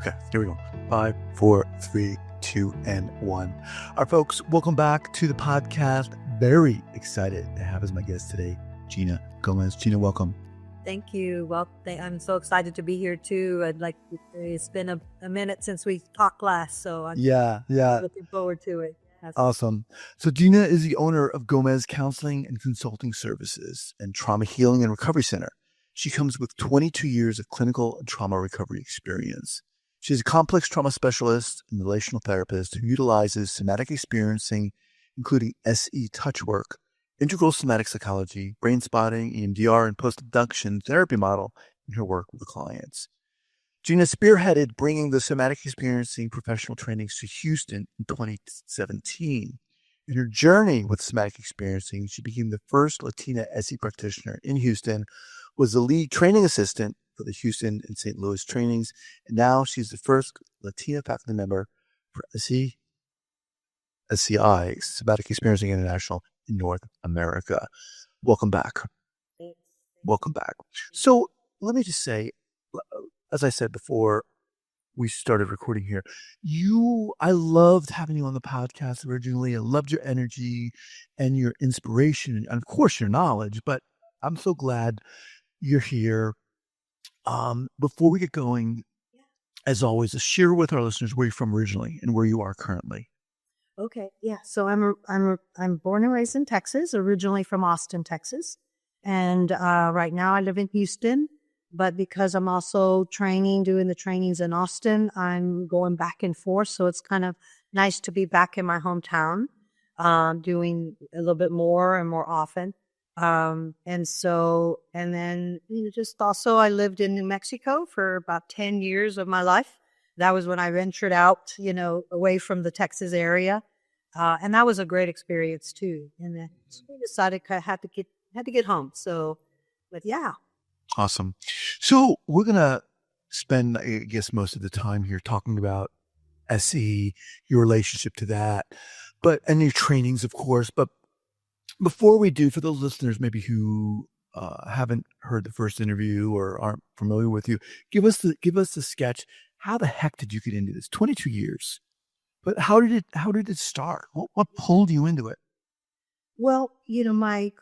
Okay, here we go. 5, 4, 3, 2, and 1. All right, folks, welcome back to the podcast. Very excited to have as my guest today, Jeanna Gomez. Gina, welcome. Thank you. Well, I'm so excited to be here too. I'd like to say it's been a minute since we talked last, so I'm looking forward to it. Awesome. So Gina is the owner of Gomez Counseling and Consulting Services and Trauma Healing and Recovery Center. She comes with 22 years of clinical and trauma recovery experience. She's a complex trauma specialist and relational therapist who utilizes somatic experiencing, including SE touch work, integral somatic psychology, brain spotting, EMDR, and Post Induction Therapy Model in her work with clients. Gina spearheaded bringing the somatic experiencing professional trainings to Houston in 2017. In her journey with somatic experiencing, she became the first Latina SE practitioner in Houston, was the lead training assistant for the Houston and St. Louis trainings, and now she's the first Latina faculty member for SCI, Somatic Experiencing International in North America. Welcome back. Thanks. Welcome back. So let me just say, as I said before we started recording here, I loved having you on the podcast originally. I loved your energy and your inspiration and of course your knowledge, but I'm so glad you're here. Before we get going, as always, share with our listeners where you're from originally and where you are currently. Okay, yeah. So I'm born and raised in Texas, originally from Austin, Texas, and right now I live in Houston. But because I'm also doing the trainings in Austin, I'm going back and forth. So it's kind of nice to be back in my hometown, doing a little bit more and more often. And then just also I lived in New Mexico for about 10 years of my life. That was when I ventured out, away from the Texas area. And that was a great experience too. And then we decided I had to get home. So, but yeah. Awesome. So we're going to spend, I guess, most of the time here talking about SE, your relationship to that, and your trainings, of course. But before we do, for those listeners maybe who haven't heard the first interview or aren't familiar with you, give us the sketch. How the heck did you get into this? 22 years. But how did it start? What pulled you into it? Well, my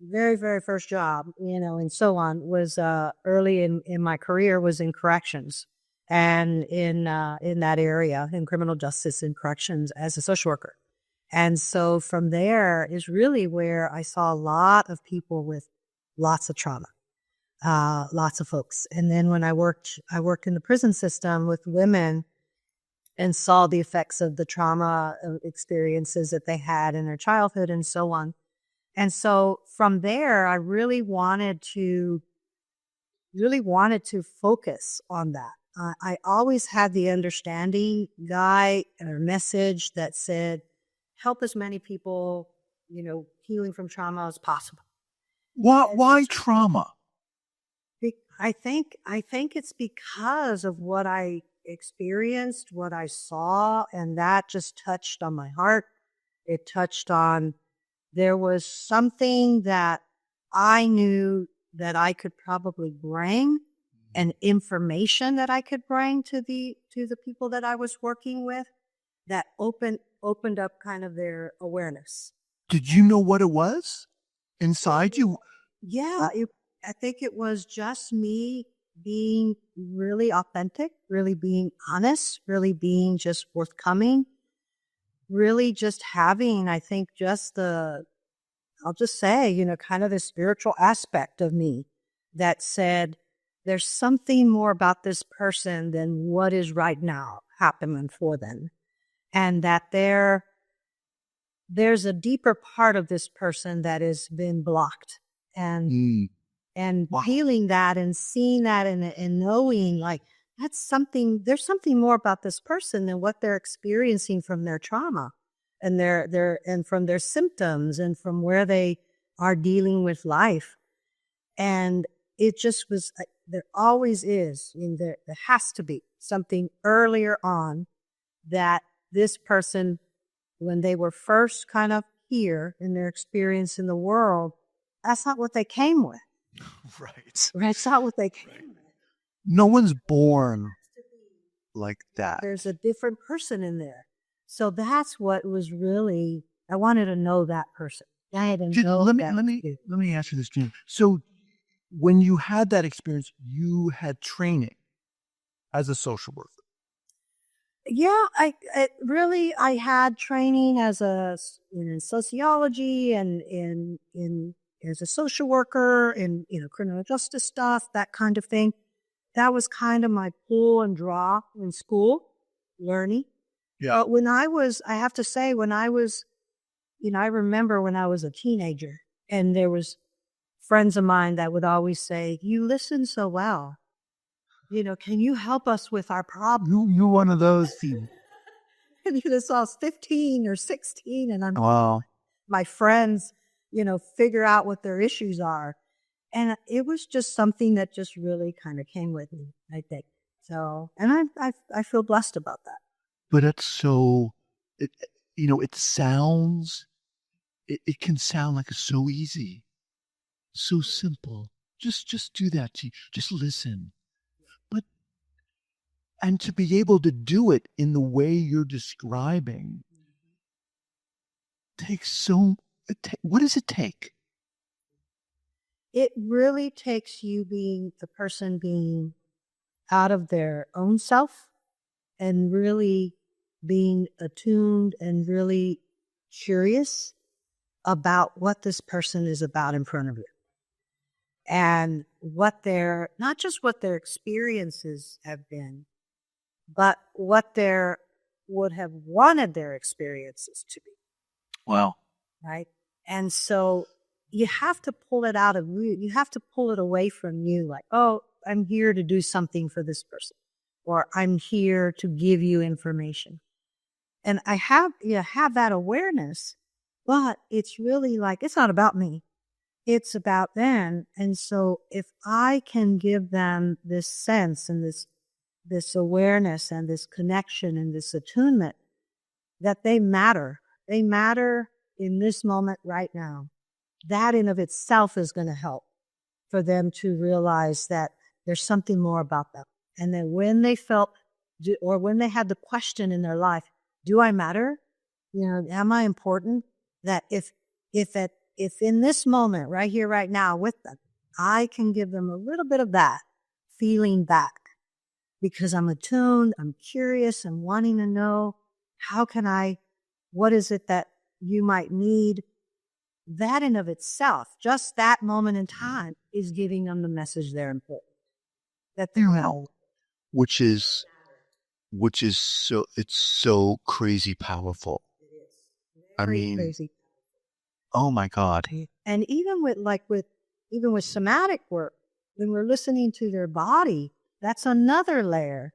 very, very first job, and so on, was early in my career was in corrections and in that area, in criminal justice and corrections as a social worker. And so from there is really where I saw a lot of people with lots of trauma, lots of folks. And then when I worked in the prison system with women and saw the effects of the trauma experiences that they had in their childhood and so on. And so from there, I really wanted to focus on that. I always had the understanding guide or message that said, help as many people, healing from trauma as possible. Why trauma? I think it's because of what I experienced, what I saw, and that just touched on my heart. It touched on, there was something that I knew that I could probably bring, and information that I could bring to the people that I was working with, that opened up kind of their awareness. Did you know what it was inside you? Yeah, I think it was just me being really authentic, really being honest, really being just forthcoming, really just having, I think, I'll just say, kind of the spiritual aspect of me that said, there's something more about this person than what is right now happening for them. And that there's a deeper part of this person that has been blocked. And wow. Feeling that and seeing that and knowing like there's something more about this person than what they're experiencing from their trauma and and from their symptoms and from where they are dealing with life. And it just was, there always is, there has to be something earlier on that this person, when they were first kind of here in their experience in the world, that's not what they came with. Right. That's not what they came with. No one's born like that. There's a different person in there. So that's what was really, I wanted to know that person. I had to know Let that. me ask you this, Gina. So when you had that experience, you had training as a social worker. Yeah, I had training in sociology and in as a social worker and criminal justice stuff, that kind of thing. That was kind of my pull and draw in school, learning. Yeah. But I have to say, when I was, I remember when I was a teenager, and there was friends of mine that would always say, "You listen so well. Can you help us with our problem?" You're one of those people. And so I was 15 or 16, and Wow. my friends, figure out what their issues are. And it was just something that just really kind of came with me, I think. So, and I feel blessed about that. But it's so, it sounds, it can sound like it's so easy, so simple. Just do that. Just listen. But, and to be able to do it in the way you're describing takes what does it take? It really takes you being the person being out of their own self and really being attuned and really curious about what this person is about in front of you. And not just what their experiences have been, but what would have wanted their experiences to be. Wow. Right? And so you have to pull it out of you. You have to pull it away from you, like, oh, I'm here to do something for this person, or I'm here to give you information. And I have that awareness, but it's really like, it's not about me. It's about them. And so if I can give them this sense and this awareness and this connection and this attunement that they matter in this moment right now, that in of itself is going to help for them to realize that there's something more about them. And then when they when they had the question in their life, do I matter? Am I important? That if in this moment, right here, right now with them, I can give them a little bit of that feeling back because I'm attuned, I'm curious, I'm wanting to know, what is it that you might need? That in of itself, just that moment in time, is giving them the message they're important. That they're out. Which is so, it's so crazy powerful. I mean, crazy. Oh my God. And even with somatic work, when we're listening to their body, that's another layer.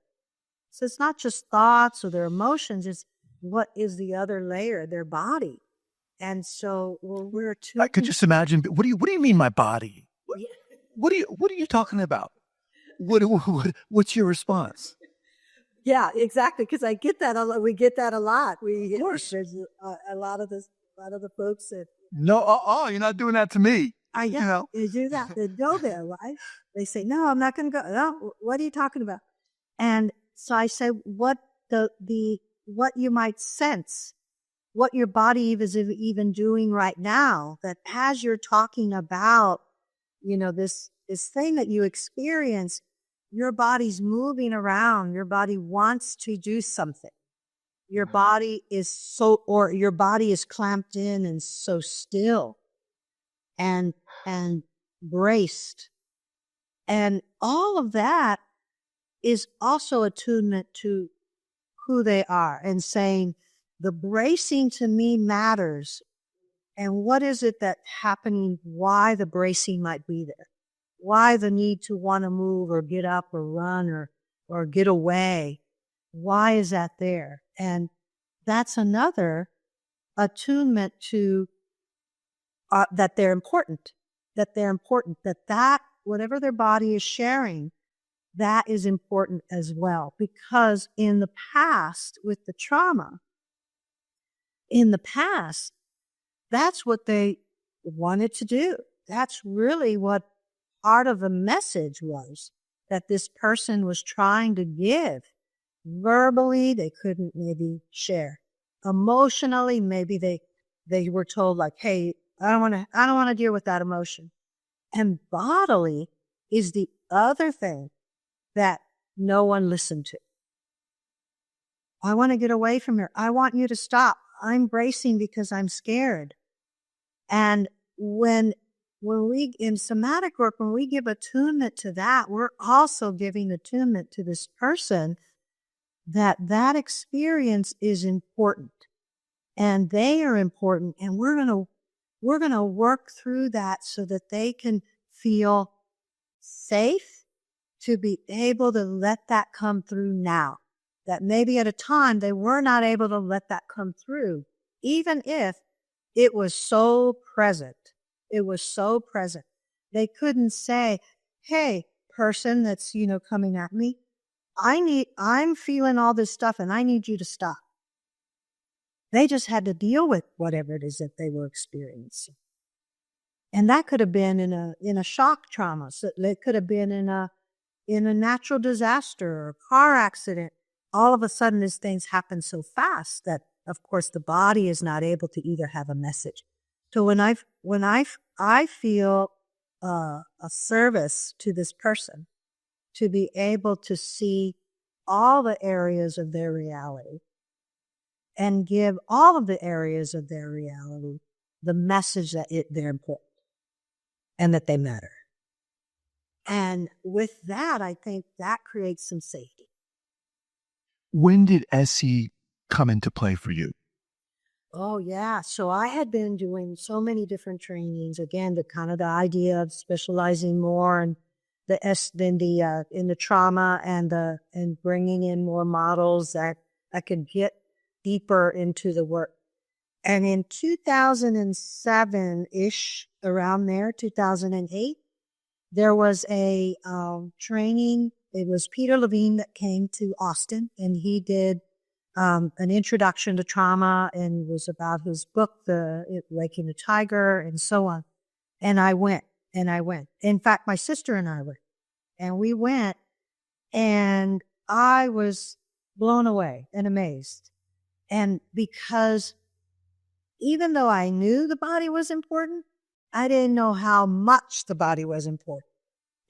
So it's not just thoughts or their emotions, it's what is the other layer, their body. And so we're too. I could just imagine. What do you mean, my body? What are you talking about? What's your response? Yeah, exactly. Because I get that a lot. We get that a lot. Of course. There's a lot of the folks that. No, you're not doing that to me. They do that. They go there, right? They say, "No, I'm not going to go." No, what are you talking about? And so I say, what you might sense, what your body is even doing right now, that as you're talking about, this thing that you experience, your body's moving around. Your body wants to do something. Your body your body is clamped in and so still and braced. And all of that is also attunement to who they are and saying, the bracing to me matters. And what is it that's happening? Why the bracing might be there? Why the need to want to move or get up or run or get away? Why is that there? And that's another attunement to that they're important, that whatever their body is sharing, that is important as well. Because in the past, with the trauma, that's what they wanted to do. That's really what part of the message was that this person was trying to give. Verbally, they couldn't maybe share. Emotionally, maybe they were told like, hey, I don't want to deal with that emotion. And bodily is the other thing that no one listened to. I want to get away from here. I want you to stop. I'm bracing because I'm scared. And when we, in somatic work, when we give attunement to that, we're also giving attunement to this person that experience is important and they are important. And we're going to work through that so that they can feel safe to be able to let that come through now. That maybe at a time they were not able to let that come through, even if it was so present. It was so present. They couldn't say, hey, person that's, coming at me, I'm feeling all this stuff and I need you to stop. They just had to deal with whatever it is that they were experiencing. And that could have been in a shock trauma. So it could have been in a natural disaster or a car accident. All of a sudden, these things happen so fast that, of course, the body is not able to either have a message. So when I feel a service to this person to be able to see all the areas of their reality and give all of the areas of their reality the message that they're important and that they matter. And with that, I think that creates some safety. When did SE come into play for you? Oh, yeah. So I had been doing so many different trainings. Again, the idea of specializing more and in the trauma and bringing in more models that I could get deeper into the work. And in 2007-ish, around there, 2008, there was a training. It was Peter Levine that came to Austin, and he did an introduction to trauma, and it was about his book, Waking the Tiger, and so on. And I went. In fact, my sister and I went. And we went, and I was blown away and amazed. And because even though I knew the body was important, I didn't know how much the body was important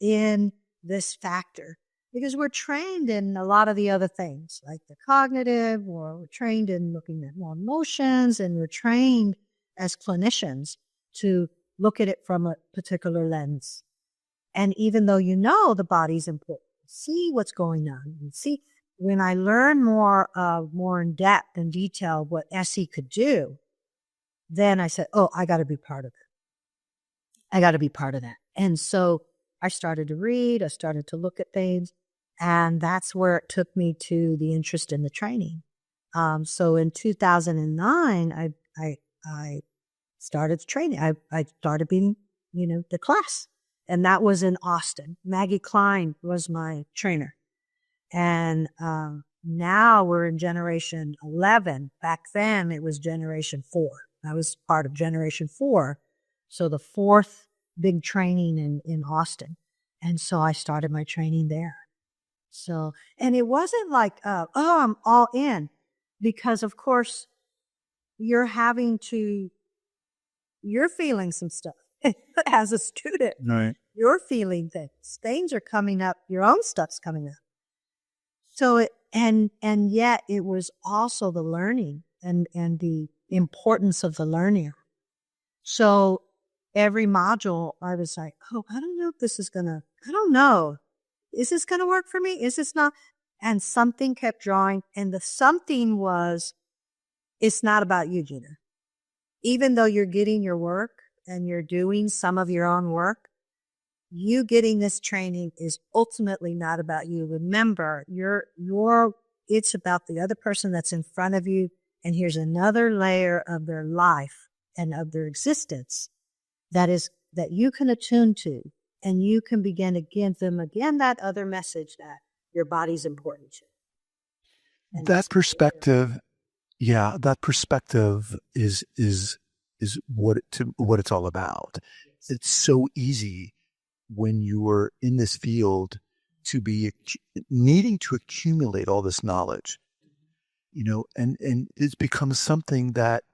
in this factor. Because we're trained in a lot of the other things, like the cognitive, or we're trained in looking at more emotions, and we're trained as clinicians to look at it from a particular lens. And even though the body's important, see what's going on. And see, when I learned more in depth and detail what SE could do, then I said, oh, I got to be part of it. I got to be part of that. And so I started to read, I started to look at things, and that's where it took me to the interest in the training. So in 2009, I started training. I started being, the class. And that was in Austin. Maggie Klein was my trainer. And now we're in generation 11. Back then, it was generation 4. I was part of generation 4. So the 4th big training in Austin. And so I started my training there. So, and it wasn't like, I'm all in. Because, of course, you're feeling some stuff. As a student, Right. You're feeling things. Things are coming up. Your own stuff's coming up. So and yet it was also the learning and the importance of the learning. So every module, I was like, oh, I don't know if I don't know. Is this going to work for me? Is this not? And something kept drawing. And the something was, it's not about you, Gina. Even though you're getting your work, and you're doing some of your own work, you getting this training is ultimately not about you. Remember, it's about the other person that's in front of you, and here's another layer of their life and of their existence that you can attune to, and you can begin to give them again that other message that your body's important to. And That perspective, that perspective is what it's all about. It's so easy when you are in this field to be needing to accumulate all this knowledge, and it's become something that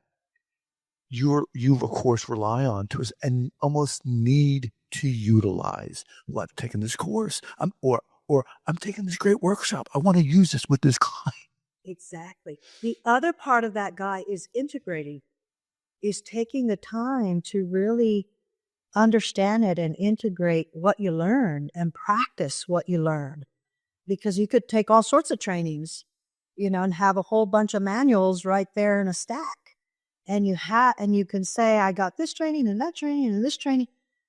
you of course rely on to and almost need to utilize. Well, I've taken this course, or I'm taking this great workshop. I want to use this with this client. Exactly. The other part of that guy is integrating, is taking the time to really understand it and integrate what you learn and practice what you learn. Because you could take all sorts of trainings, and have a whole bunch of manuals right there in a stack. And you can say, I got this training and that training and this training,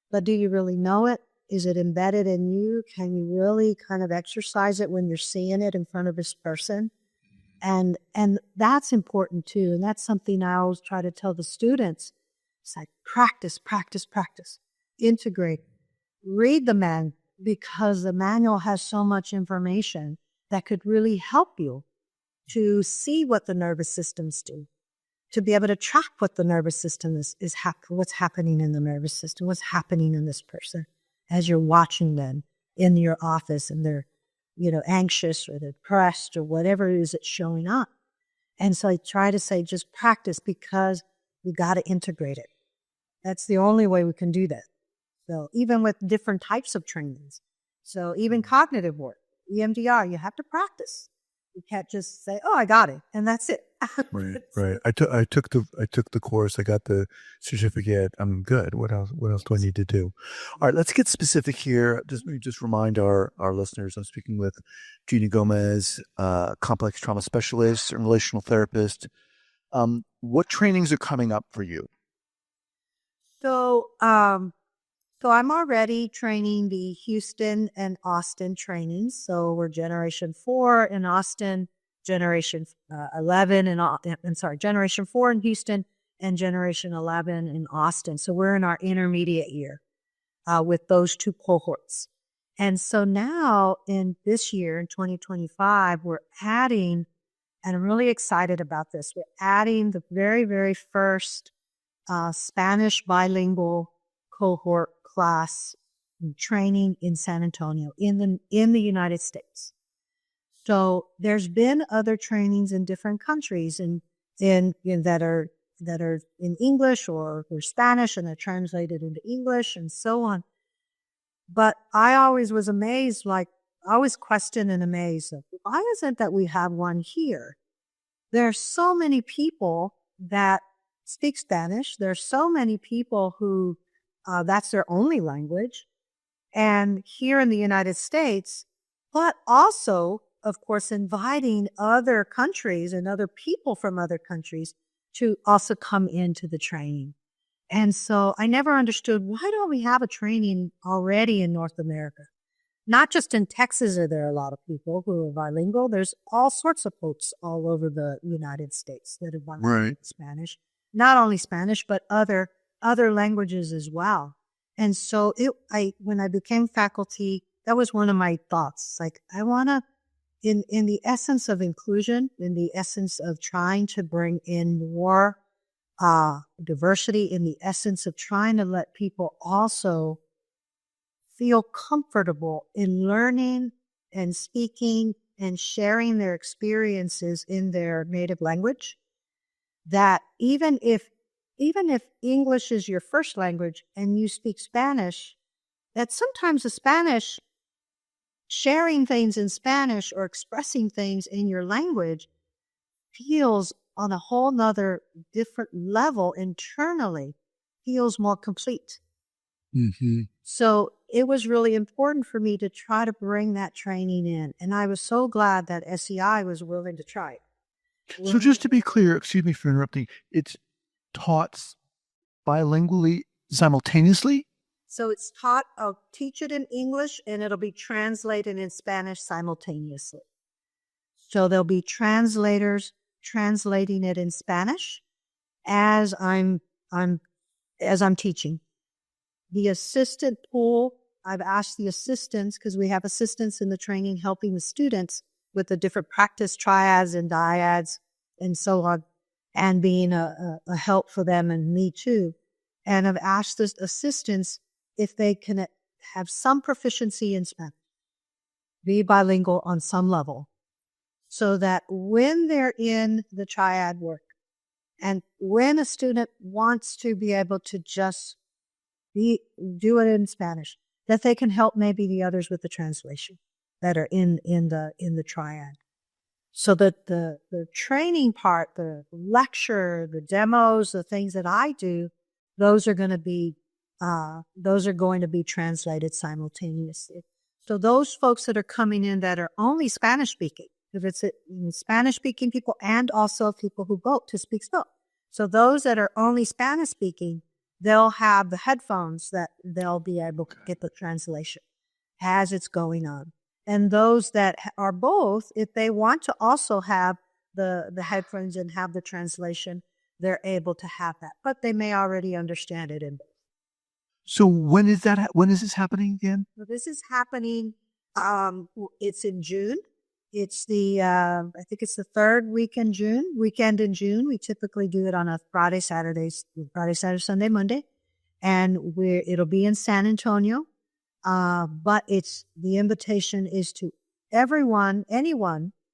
but do you really know it? Is it embedded in you? Can you really kind of exercise it when you're seeing it in front of this person? And that's important too. And that's something I always try to tell the students. It's like practice, practice, practice, integrate, read the manual, because the manual has so much information that could really help you to see what the nervous systems do, to be able to track what the nervous system what's happening in the nervous system, what's happening in this person as you're watching them in your office and they're, anxious or depressed or whatever it is that's showing up. And so I try to say, just practice, because we got to integrate it. That's the only way we can do that. So even with different types of trainings, so even cognitive work, EMDR, you have to practice. You can't just say, "Oh, I got it," and that's it. Right. I took the course. I got the certificate. I'm good. What else do I need to do? All right, let's get specific here. Let me just remind our listeners, I'm speaking with Jeanna Gomez, complex trauma specialist and relational therapist. What trainings are coming up for you? So I'm already training the Houston and Austin trainings. So we're Generation 4 in Austin, Generation 11 Generation 4 in Houston, and Generation 11 in Austin. So we're in our intermediate year with those two cohorts. And so now in this year, in 2025, we're adding, and I'm really excited about this, we're adding the very, very first Spanish bilingual cohort class training in San Antonio in the United States. So there's been other trainings in different countries and that are in English or Spanish, and they're translated into English and so on. But I always was amazed, I always question and amazed, why isn't that we have one here? There are so many people that speak Spanish. There's so many people who that's their only language. And here in the United States, but also, of course, inviting other countries and other people from other countries to also come into the training. And so I never understood, why don't we have a training already in North America? Not just in Texas are there a lot of people who are bilingual. There's all sorts of folks all over the United States that are bilingual in Spanish. Not only Spanish, but other languages as well. And so when I became faculty, that was one of my thoughts. I want to, in the essence of inclusion, in the essence of trying to bring in more diversity, in the essence of trying to let people also feel comfortable in learning and speaking and sharing their experiences in their native language, that even if English is your first language and you speak Spanish, that sometimes the Spanish, sharing things in Spanish or expressing things in your language feels on a whole nother different level internally, feels more complete. Mm-hmm. So it was really important for me to try to bring that training in. And I was so glad that SEI was willing to try it. So just to be clear, excuse me for interrupting, it's taught bilingually simultaneously? So it's taught, I'll teach it in English and it'll be translated in Spanish simultaneously. So there'll be translators translating it in Spanish as I'm teaching. The assistant pool, I've asked the assistants, because we have assistants in the training helping the students with the different practice triads and dyads and so on, and being a help for them and me too. And I've asked the assistants if they can have some proficiency in Spanish. be bilingual on some level, so that when they're in the triad work and when a student wants to be able to just do it in Spanish, that they can help maybe the others with the translation that are in the triad. So that the training part, the lecture, the demos, the things that I do, those are going to be translated simultaneously. So those folks that are coming in that are only Spanish speaking, if it's Spanish speaking people and also people who vote to speak both. So those that are only Spanish speaking, they'll have the headphones that they'll be able to get the translation as it's going on. And those that are both, if they want to also have the headphones and have the translation, they're able to have that. But they may already understand it in both. So when is this happening again? So this is happening, it's in June. It's I think it's the third weekend in June. We typically do it on a Friday, Saturday, Sunday, Monday. And it'll be in San Antonio. But the invitation is to anyone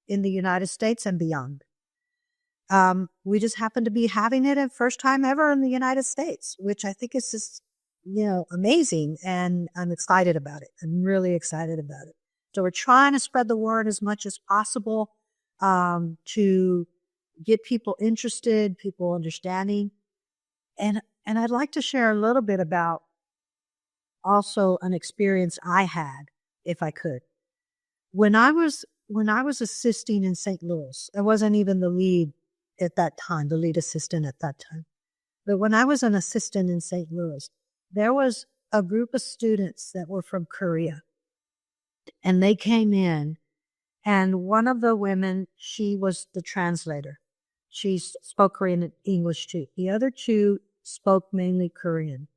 in the United States and beyond. We just happen to be having it at first time ever in the United States, which I think is just, amazing. And I'm excited about it. I'm really excited about it. So we're trying to spread the word as much as possible, to get people interested, people understanding. And I'd like to share a little bit about also an experience I had, if I could. When I was assisting in St. Louis, I wasn't even the lead at that time, the lead assistant at that time. But when I was an assistant in St. Louis, there was a group of students that were from Korea. And they came in, and one of the women, she was the translator. She spoke Korean and English too. The other two spoke mainly Korean.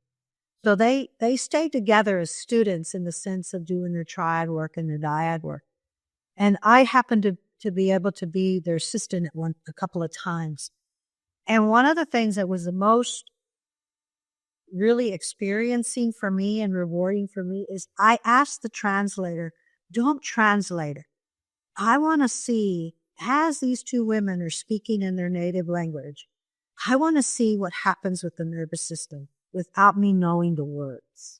So they stayed together as students in the sense of doing their triad work and their dyad work. And I happened to be able to be their assistant a couple of times. And one of the things that was the most really experiencing for me and rewarding for me is I asked the translator, don't translate it. I want to see, as these two women are speaking in their native language, I want to see what happens with the nervous system without me knowing the words.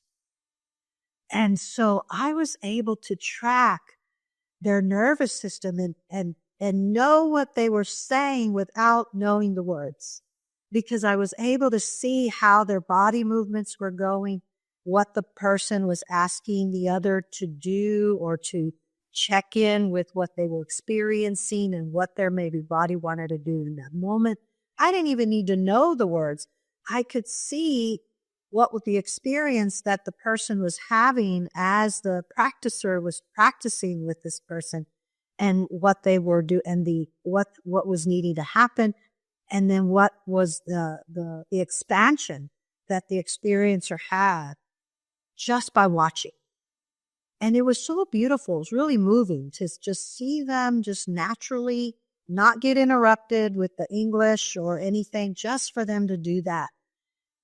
And so I was able to track their nervous system and know what they were saying without knowing the words, because I was able to see how their body movements were going, what the person was asking the other to do or to check in with what they were experiencing and what their maybe body wanted to do in that moment. I didn't even need to know the words. I could see what was the experience that the person was having as the practicer was practicing with this person, and what they were doing, and what was needing to happen, and then what was the expansion that the experiencer had just by watching. And it was so beautiful. It was really moving to just see them just naturally not get interrupted with the English or anything, just for them to do that.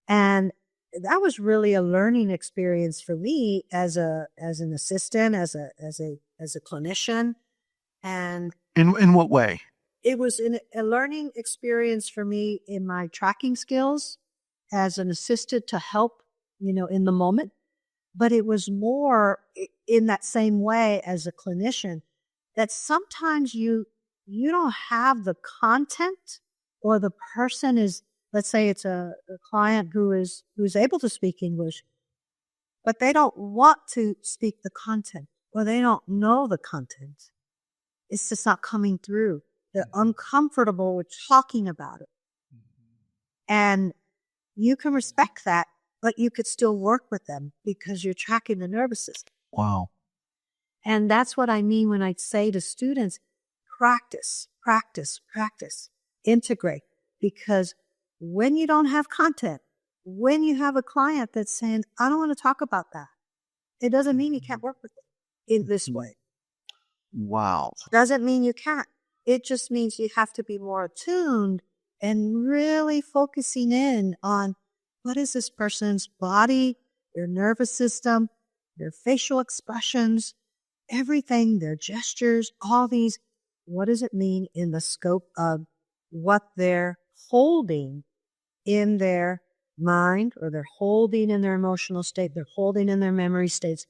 And that was really a learning experience for me as an assistant, as a clinician. And in what way? It was a learning experience for me in my tracking skills as an assistant to help, in the moment. But it was more in that same way as a clinician, that sometimes you don't have the content, or the person is, let's say it's a client who's able to speak English, but they don't want to speak the content, or they don't know the content. It's just not coming through. They're uncomfortable with talking about it. And you can respect that, but you could still work with them because you're tracking the nervous system. Wow. And that's what I mean when I say to students, practice, practice, practice, integrate. Because when you don't have content, when you have a client that's saying, I don't want to talk about that, it doesn't mean you can't work with it in this way. Wow. Doesn't mean you can't. It just means you have to be more attuned and really focusing in on what is this person's body, their nervous system, their facial expressions, everything, their gestures, all these, what does it mean in the scope of what they're holding in their mind, or they're holding in their emotional state, they're holding in their memory states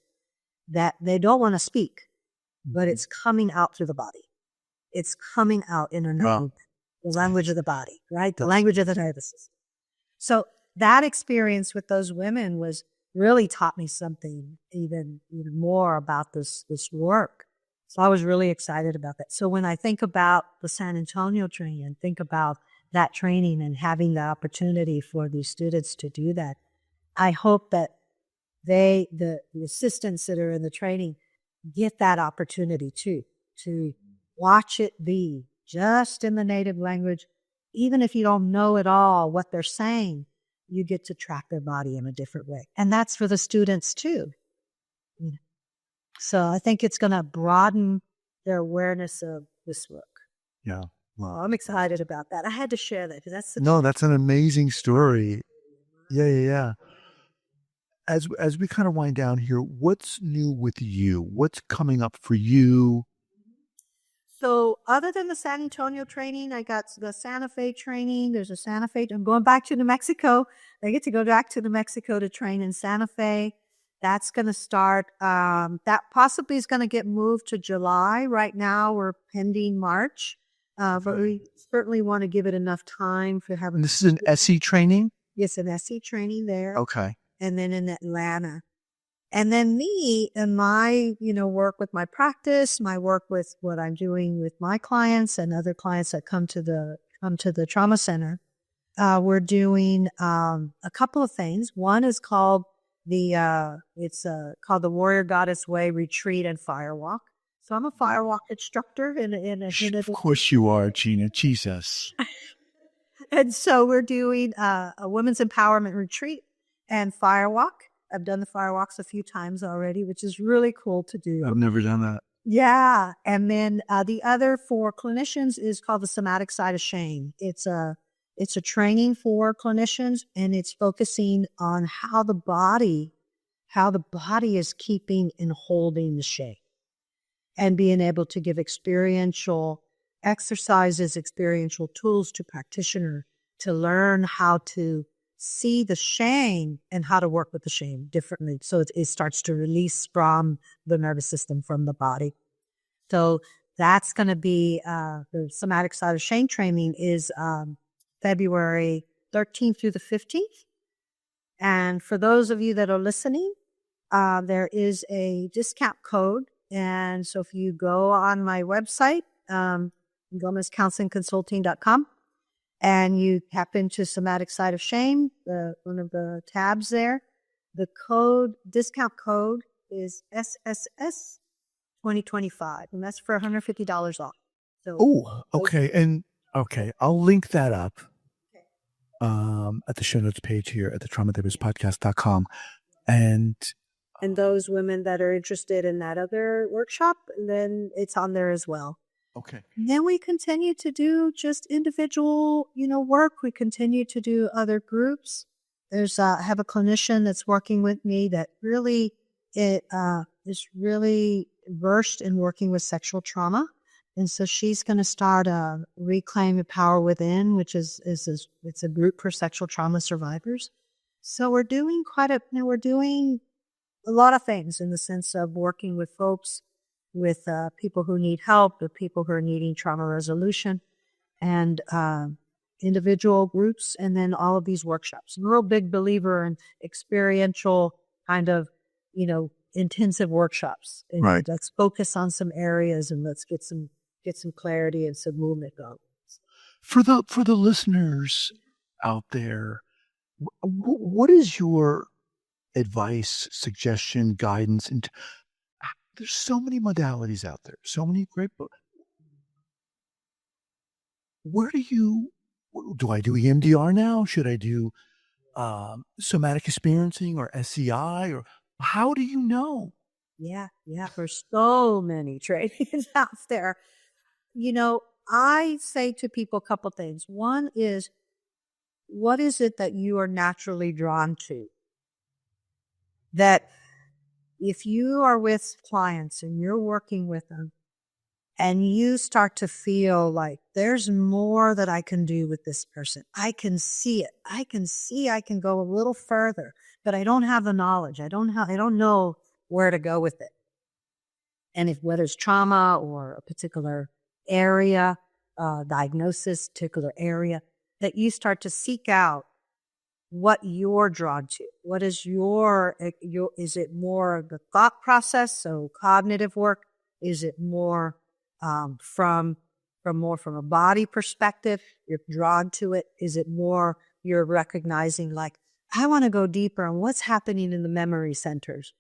that they don't want to speak, but it's coming out through the body. It's coming out in a the language of the body, right? The language of the nervous system. So that experience with those women was really taught me something even more about this work. So I was really excited about that. So when I think about the San Antonio training and think about that training and having the opportunity for these students to do that, I hope that the assistants that are in the training get that opportunity too, to watch it be just in the native language. Even if you don't know at all what they're saying, you get to track their body in a different way. And that's for the students too. So I think it's going to broaden their awareness of this work. Yeah. Wow. I'm excited about that. I had to share that because that's an amazing story. Yeah. As we kind of wind down here, what's new with you? What's coming up for you? So other than the San Antonio training, I got the Santa Fe training. There's a Santa Fe. I'm going back to New Mexico. I get to go back to New Mexico to train in Santa Fe. That's going to start. That possibly is going to get moved to July. Right now, we're pending March. But we certainly want to give it enough time for having. This is an SE training? Yes, an SE training there. Okay. And then in Atlanta. And then me and my, work with my practice, my work with what I'm doing with my clients and other clients that come to the trauma center. We're doing a couple of things. One is called it's called the Warrior Goddess Way Retreat and Firewalk. So I'm a firewalk instructor Of course you are, Gina. Jesus. And so we're doing a women's empowerment retreat and firewalk. I've done the firewalks a few times already, which is really cool to do. I've never done that. Yeah. And then the other for clinicians is called the Somatic Side of Shame. It's a training for clinicians, and it's focusing on how the body is keeping and holding the shame, and being able to give experiential exercises, experiential tools to practitioner to learn how to see the shame and how to work with the shame differently. So it starts to release from the nervous system, from the body. So that's going to be the Somatic Side of Shame training is February 13th through the 15th. And for those of you that are listening, there is a discount code. And so if you go on my website, GomezCounselingConsulting.com, and you tap into Somatic Side of Shame, one of the tabs there, the discount code is SSS 2025, and that's for $150 off. So, Okay. I'll link that up at the show notes page here at the traumatherapistpodcast.com. And those women that are interested in that other workshop, then it's on there as well. Okay. And then we continue to do just individual, work. We continue to do other groups. I have a clinician that's working with me that really is really versed in working with sexual trauma. And so she's going to start a Reclaim Your Power Within, which it's a group for sexual trauma survivors. So we're doing we're doing a lot of things in the sense of working with folks, with people who need help, with people who are needing trauma resolution, and individual groups, and then all of these workshops. I'm a real big believer in experiential kind of, intensive workshops. And right. Let's focus on some areas and let's get some clarity and some movement going. For the listeners out there, what is your advice, suggestion, guidance? And there's so many modalities out there, so many great books. Where do I do EMDR now? Should I do Somatic Experiencing or SCI, or how do you know? Yeah. There's so many trainings out there. I say to people a couple things. One is, what is it that you are naturally drawn to? That if you are with clients and you're working with them and you start to feel like there's more that I can do with this person, I can see it. I can go a little further, but I don't have the knowledge. I don't know where to go with it. And whether it's trauma or a particular area, diagnosis, particular area, that you start to seek out what you're drawn to. What is is it more of the thought process? So cognitive work? Is it more from a body perspective? You're drawn to it. Is it more you're recognizing like, I want to go deeper on what's happening in the memory centers?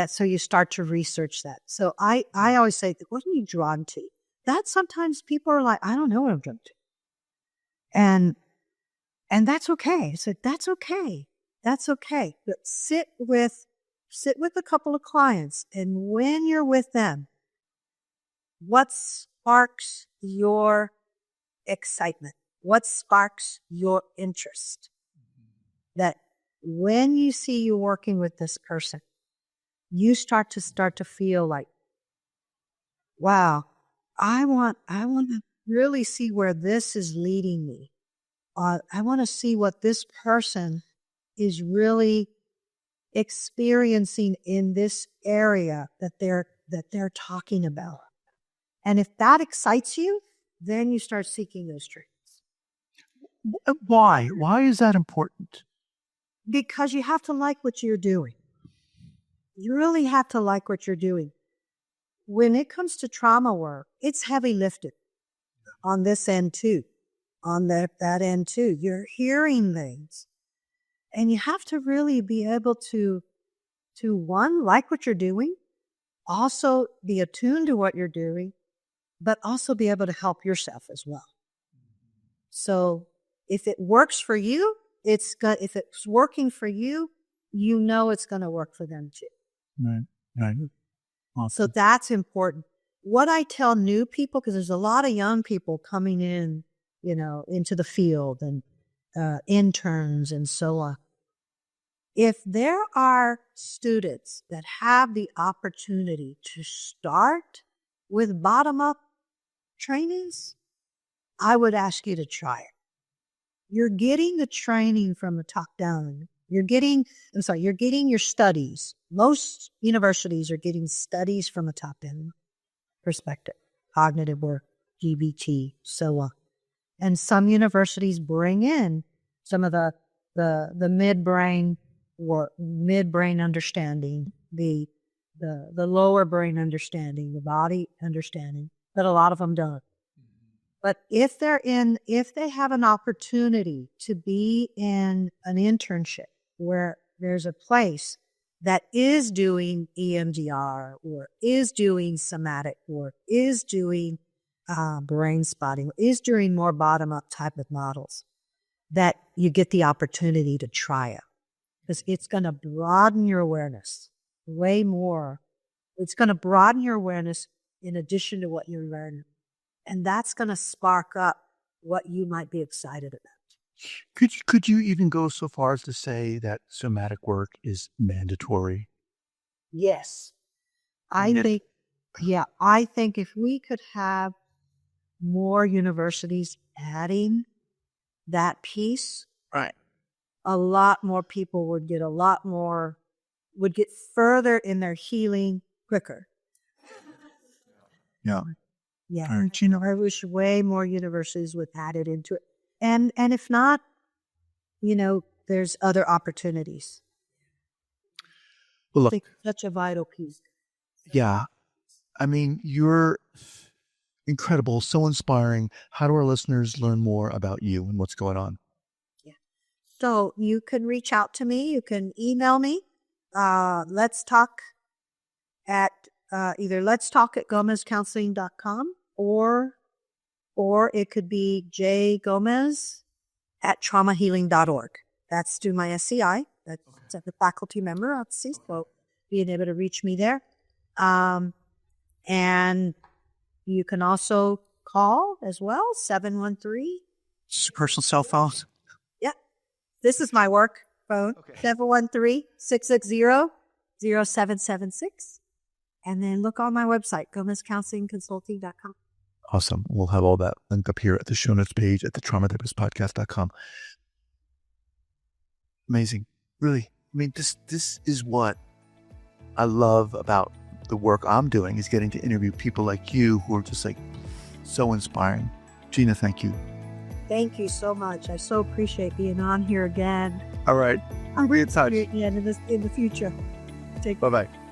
So you start to research that. So I always say, what are you drawn to? That sometimes people are like, I don't know what I'm drawn to. And that's okay. So that's okay. That's okay. But sit with a couple of clients, and when you're with them, what sparks your excitement? What sparks your interest? That when you see you working with this person, you start to feel like, wow, I want to really see where this is leading me. I want to see what this person is really experiencing in this area that they're talking about. And if that excites you, then you start seeking those traits. Why? Why is that important? Because you have to like what you're doing. You really have to like what you're doing. When it comes to trauma work, it's heavy lifted on this end too. On that end too. You're hearing things. And you have to really be able to one, like what you're doing, also be attuned to what you're doing, but also be able to help yourself as well. So if it works for you, if it's working for you, you know it's going to work for them too. Right. Awesome. So that's important. What I tell new people, because there's a lot of young people coming in, into the field and interns and so on. If there are students that have the opportunity to start with bottom-up trainings, I would ask you to try it. You're getting the training from the top down. You're getting your studies. Most universities are getting studies from a top down perspective, cognitive work, GBT, so on. And some universities bring in some of the midbrain or midbrain understanding, the lower brain understanding, the body understanding, but a lot of them don't. But if they have an opportunity to be in an internship where there's a place that is doing EMDR or is doing somatic work, is doing brain spotting, is doing more bottom-up type of models, that you get the opportunity to try it. Because it's going to broaden your awareness way more. It's going to broaden your awareness in addition to what you're learning. And that's going to spark up what you might be excited about. Could you even go so far as to say that somatic work is mandatory? Yes. I think if we could have more universities adding that piece, right, a lot more people would get further in their healing quicker. Yeah. Yeah. All right, Gina. I wish way more universities would add it into it. And if not, there's other opportunities. Well, I think such a vital piece. Yeah. I mean, you're incredible, so inspiring. How do our listeners learn more about you and what's going on? Yeah. So you can reach out to me. You can email me. Let's talk at either let's talk at gomezcounseling.com or it could be jgomez@traumahealing.org. That's through my SCI. That's a faculty member at C, so being able to reach me there. And you can also call as well, 713. Personal cell phone? Yeah. This is my work phone, 713-660-8255. 0776. And then look on my website, gomezcounselingconsulting.com. Awesome. We'll have all that linked up here at the show notes page at the traumatherapistpodcast.com. Amazing. Really. I mean, this is what I love about the work I'm doing, is getting to interview people like you who are just like so inspiring. Gina, thank you. Thank you so much. I so appreciate being on here again. All right. I'll be in touch. again in the future. Bye-bye.